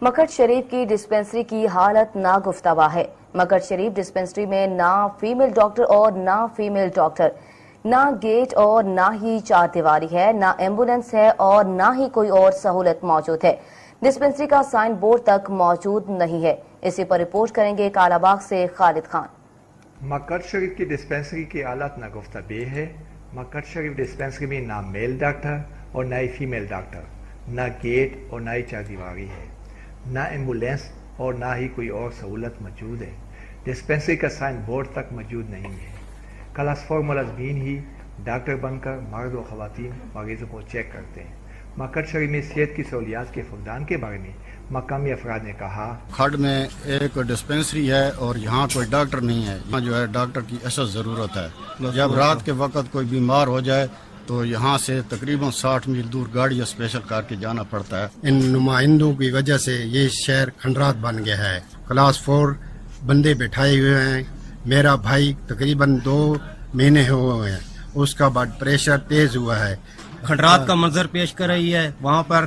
مکڑ شریف کی ڈسپنسری کی حالت ناگفتہ ہے۔ مکڑ شریف ڈسپنسری میں نہ فیمیل ڈاکٹر اور نہ فیمیل ڈاکٹر، نہ گیٹ اور نہ ہی چار دیواری ہے، نہ ایمبولینس ہے اور نہ ہی کوئی اور سہولت موجود ہے۔ ڈسپنسری کا سائن بورڈ تک موجود نہیں ہے۔ اسی پر رپورٹ کریں گے کالا باغ سے خالد خان۔ مکڑ شریف کی ڈسپنسری کی حالت ناگفتہ ہے۔ مکڑ شریف ڈسپنسری میں نہ میل ڈاکٹر اور نہ ہی فیمیل ڈاکٹر، نہ گیٹ اور نہ ہی چار دیواری ہے، نہ ایمبولینس اور نہ ہی کوئی اور سہولت موجود ہے۔ ڈسپنسری کا سائن بورڈ تک موجود نہیں ہے۔ کلاس 4 ملازمین ہی ڈاکٹر بن کر مرد و خواتین مریضوں کو چیک کرتے ہیں۔ مکڑ شریف میں صحت کی سہولیات کے فقدان کے بارے میں مقامی افراد نے کہا، کھڈ میں ایک ڈسپنسری ہے اور یہاں کوئی ڈاکٹر نہیں ہے۔ یہاں جو ہے ڈاکٹر کی اشد ضرورت ہے۔ جب رات کے وقت کوئی بیمار ہو جائے تو یہاں سے تقریباً 60 میل دور گاڑی اسپیشل کر کے جانا پڑتا ہے۔ ان نمائندوں کی وجہ سے یہ شہر کھنڈرات بن گیا ہے۔ کلاس 4 بندے بٹھائے ہوئے ہیں۔ میرا بھائی تقریباً 2 مہینے ہوئے ہیں، اس کا بلڈ پریشر تیز ہوا ہے۔ کھنڈرات کا منظر پیش کر رہی ہے۔ وہاں پر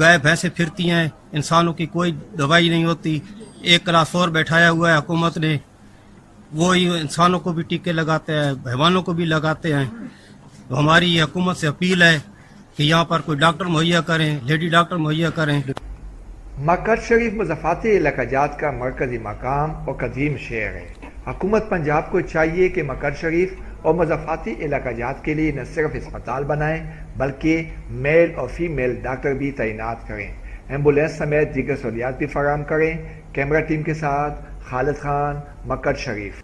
گائے بھینسیں پھرتی ہیں، انسانوں کی کوئی دوائی نہیں ہوتی۔ ایک کلاس 4 بیٹھایا ہوا ہے حکومت نے، وہی انسانوں کو بھی ٹیکے لگاتے ہیں، حیوانوں کو بھی لگاتے ہیں۔ ہماری یہ حکومت سے اپیل ہے کہ یہاں پر کوئی ڈاکٹر مہیا کریں، لیڈی ڈاکٹر مہیا کریں۔ مکڑ شریف مضافاتی علاقہ جات کا مرکزی مقام اور قدیم شہر ہے۔ حکومت پنجاب کو چاہیے کہ مکڑ شریف اور مضافاتی علاقہ جات کے لیے نہ صرف اسپتال بنائیں بلکہ میل اور فیمیل ڈاکٹر بھی تعینات کریں، ایمبولینس سمیت دیگر سہولیات بھی فراہم کریں۔ کیمرہ ٹیم کے ساتھ خالد خان، مکڑ شریف۔